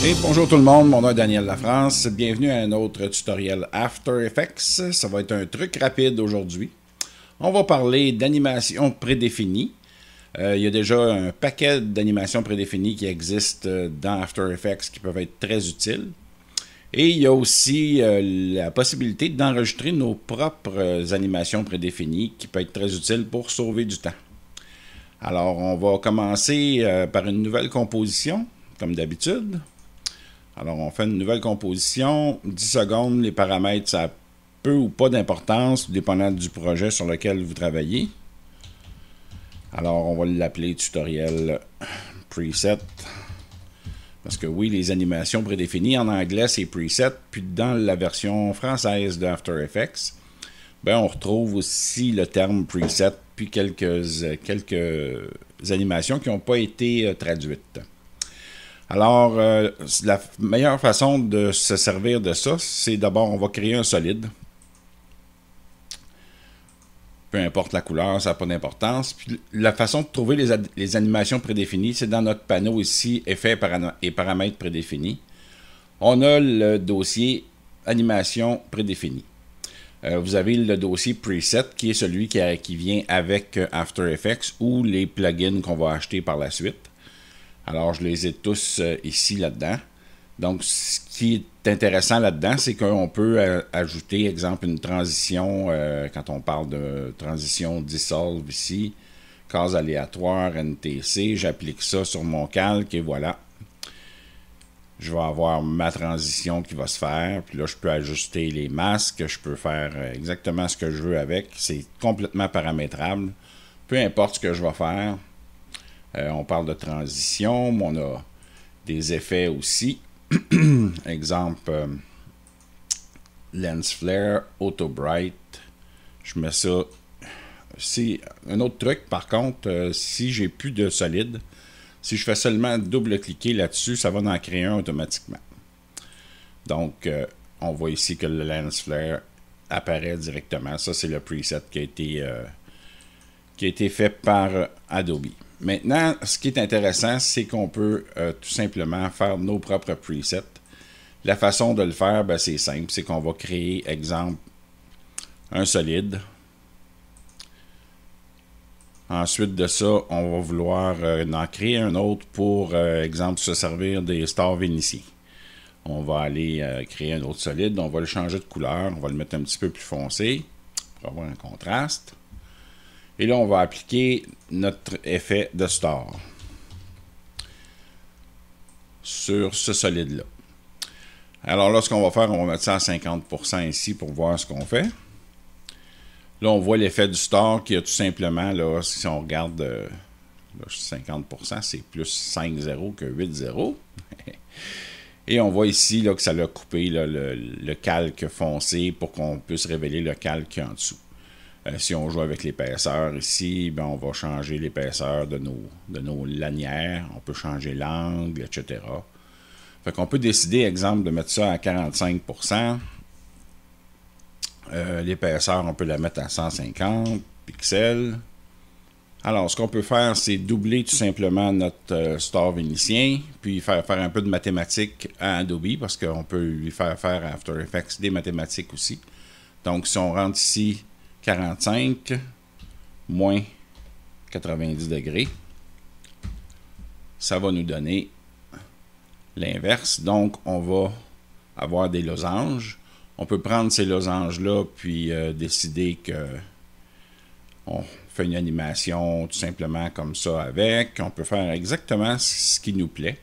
Et bonjour tout le monde, mon nom est Daniel Lafrance. Bienvenue à un autre tutoriel After Effects. Ça va être un truc rapide aujourd'hui. On va parler d'animation prédéfinie. Il y a déjà un paquet d'animations prédéfinies qui existent dans After Effects qui peuvent être très utiles. Et il y a aussi la possibilité d'enregistrer nos propres animations prédéfinies qui peut être très utile pour sauver du temps. Alors, on va commencer par une nouvelle composition, comme d'habitude. Alors, on fait une nouvelle composition, 10 secondes, les paramètres, ça a peu ou pas d'importance, dépendant du projet sur lequel vous travaillez. Alors, on va l'appeler tutoriel preset. Parce que oui, les animations prédéfinies en anglais, c'est preset, puis dans la version française de After Effects, ben, on retrouve aussi le terme preset, puis quelques animations qui n'ont pas été traduites. Alors, la meilleure façon de se servir de ça, c'est d'abord, on va créer un solide. Peu importe la couleur, ça n'a pas d'importance. Puis la façon de trouver les animations prédéfinies, c'est dans notre panneau ici, Effets et paramètres prédéfinis. On a le dossier Animation prédéfinie. Vous avez le dossier Preset, qui est celui qui vient avec After Effects ou les plugins qu'on va acheter par la suite. Alors, je les ai tous ici, là-dedans. Donc, ce qui est intéressant là-dedans, c'est qu'on peut ajouter, exemple, une transition, quand on parle de transition dissolve ici, case aléatoire, NTC, j'applique ça sur mon calque et voilà. Je vais avoir ma transition qui va se faire, puis là, je peux ajuster les masques, je peux faire exactement ce que je veux avec. C'est complètement paramétrable, peu importe ce que je vais faire. On parle de transition, on a des effets aussi. Exemple, Lens Flare, Auto Bright. Je mets ça. C'est un autre truc, par contre, si j'ai plus de solide, si je fais seulement double-cliquer là-dessus, ça va en créer un automatiquement. Donc, on voit ici que le Lens Flare apparaît directement. Ça, c'est le preset qui a été fait par Adobe. Maintenant, ce qui est intéressant, c'est qu'on peut tout simplement faire nos propres presets. La façon de le faire, ben, c'est simple. C'est qu'on va créer, exemple, un solide. Ensuite de ça, on va vouloir en créer un autre pour, exemple, se servir des stars vénitiens. On va aller créer un autre solide. On va le changer de couleur. On va le mettre un petit peu plus foncé pour avoir un contraste. Et là, on va appliquer notre effet de star sur ce solide-là. Alors là, ce qu'on va faire, on va mettre ça à 50% ici pour voir ce qu'on fait. Là, on voit l'effet du star qui a tout simplement, là, si on regarde là, 50%, c'est plus 5 0 que 8 0. Et on voit ici là, que ça l'a coupé là, le calque foncé pour qu'on puisse révéler le calque en dessous. Si on joue avec l'épaisseur ici, ben on va changer l'épaisseur de nos lanières, on peut changer l'angle, etc. Fait qu'on peut décider, exemple, de mettre ça à 45%. L'épaisseur, on peut la mettre à 150 pixels. Alors, ce qu'on peut faire, c'est doubler tout simplement notre star vénitien, puis faire un peu de mathématiques à Adobe, parce qu'on peut lui faire à After Effects des mathématiques aussi. Donc, si on rentre ici, 45 moins 90 degrés, ça va nous donner l'inverse. Donc, on va avoir des losanges. On peut prendre ces losanges-là, puis décider que on fait une animation tout simplement comme ça avec. On peut faire exactement ce qui nous plaît.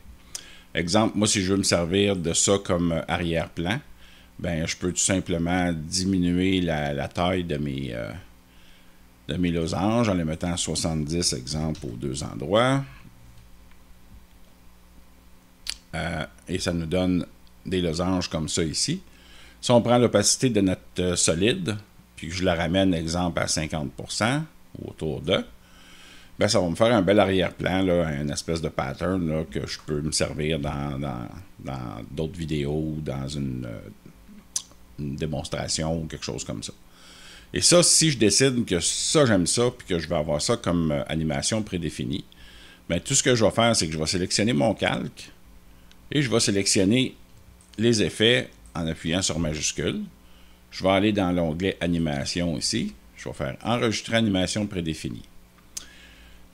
Exemple, moi, si je veux me servir de ça comme arrière-plan, ben, je peux tout simplement diminuer la taille de mes losanges en les mettant à 70, exemple, aux deux endroits. Et ça nous donne des losanges comme ça ici. Si on prend l'opacité de notre solide, puis que je la ramène, exemple, à 50% ou autour de, ben, ça va me faire un bel arrière-plan, une espèce de pattern là, que je peux me servir dans d'autres vidéos, dans une démonstration ou quelque chose comme ça. Et ça, si je décide que ça, j'aime ça, puis que je vais avoir ça comme animation prédéfinie, bien, tout ce que je vais faire, c'est que je vais sélectionner mon calque, Et je vais sélectionner les effets en appuyant sur majuscule. Je vais aller dans l'onglet animation ici. Je vais faire enregistrer animation prédéfinie.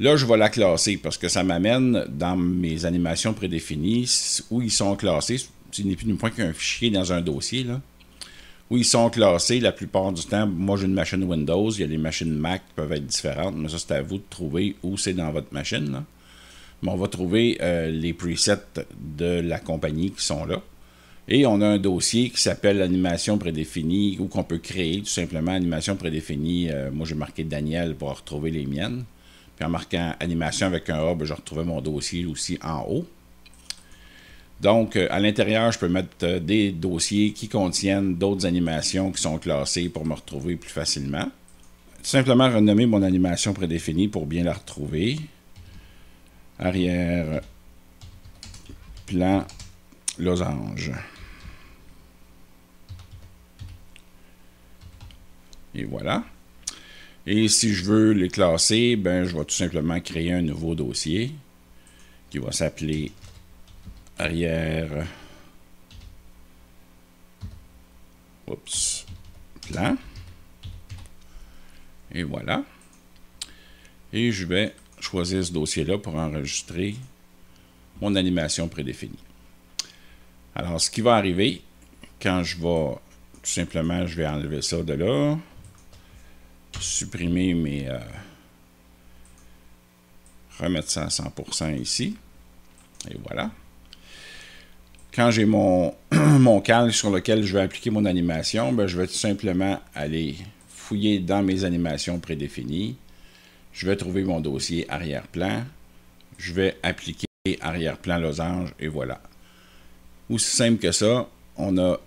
Là, je vais la classer parce que ça m'amène dans mes animations prédéfinies où ils sont classés. Ce n'est plus ni moins qu'un fichier dans un dossier, là, où ils sont classés la plupart du temps. Moi, j'ai une machine Windows. Il y a les machines Mac qui peuvent être différentes, mais ça, c'est à vous de trouver où c'est dans votre machine, là. Mais on va trouver les presets de la compagnie qui sont là. Et on a un dossier qui s'appelle animation prédéfinie ou qu'on peut créer tout simplement animation prédéfinie. Moi, j'ai marqué Daniel pour retrouver les miennes. Puis en marquant animation avec un A, ben, je retrouvais mon dossier aussi en haut. Donc, à l'intérieur, je peux mettre des dossiers qui contiennent d'autres animations qui sont classées pour me retrouver plus facilement. Tout simplement renommer mon animation prédéfinie pour bien la retrouver. Arrière plan losange. Et voilà. Et si je veux les classer, ben, je vais tout simplement créer un nouveau dossier qui va s'appeler arrière plan. Et voilà. Et je vais choisir ce dossier-là pour enregistrer mon animation prédéfinie. Alors, ce qui va arriver, quand je vais, tout simplement, je vais enlever ça de là, supprimer mes... remettre ça à 100% ici, et voilà. Quand j'ai mon, mon calque sur lequel je vais appliquer mon animation, ben, je vais tout simplement aller fouiller dans mes animations prédéfinies. Je vais trouver mon dossier arrière-plan. Je vais appliquer arrière-plan losange et voilà. Aussi simple que ça, on a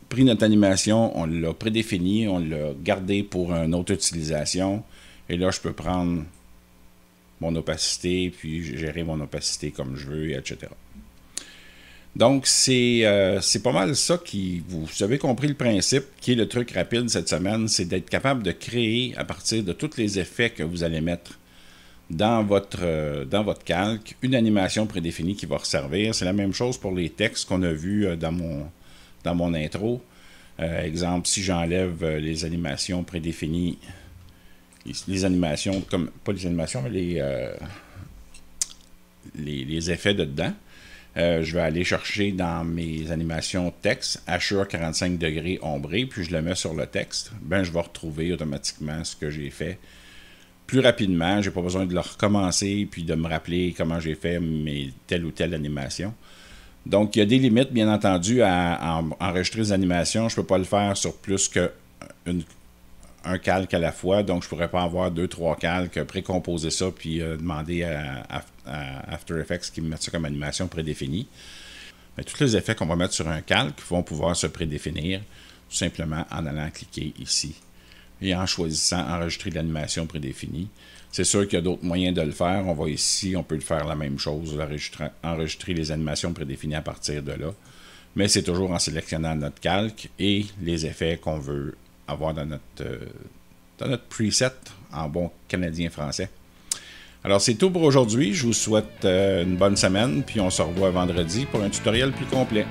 pris notre animation, on l'a prédéfinie, on l'a gardé pour une autre utilisation. Et là, je peux prendre mon opacité, puis gérer mon opacité comme je veux, etc. Donc, c'est pas mal ça qui... Vous avez compris le principe, qui est le truc rapide cette semaine, c'est d'être capable de créer à partir de tous les effets que vous allez mettre dans votre calque, une animation prédéfinie qui va resservir. C'est la même chose pour les textes qu'on a vus dans mon intro. Exemple, si j'enlève les animations prédéfinies, les animations, comme pas les animations, mais les effets de dedans, je vais aller chercher dans mes animations texte, Assure 45 degrés ombré, puis je le mets sur le texte. Ben, je vais retrouver automatiquement ce que j'ai fait plus rapidement. Je n'ai pas besoin de le recommencer puis de me rappeler comment j'ai fait telle ou telle animation. Donc, il y a des limites, bien entendu, à enregistrer des animations. Je ne peux pas le faire sur plus qu'un calque à la fois. Donc, je ne pourrais pas avoir 2-3 calques, précomposer ça, puis demander à After Effects qui me mette ça comme animation prédéfinie. Mais tous les effets qu'on va mettre sur un calque vont pouvoir se prédéfinir tout simplement en allant cliquer ici et en choisissant enregistrer l'animation prédéfinie. C'est sûr qu'il y a d'autres moyens de le faire. On va ici, on peut le faire la même chose, enregistrer les animations prédéfinies à partir de là. Mais c'est toujours en sélectionnant notre calque et les effets qu'on veut avoir dans notre preset en bon canadien-français. Alors, c'est tout pour aujourd'hui. Je vous souhaite une bonne semaine, puis on se revoit vendredi pour un tutoriel plus complet.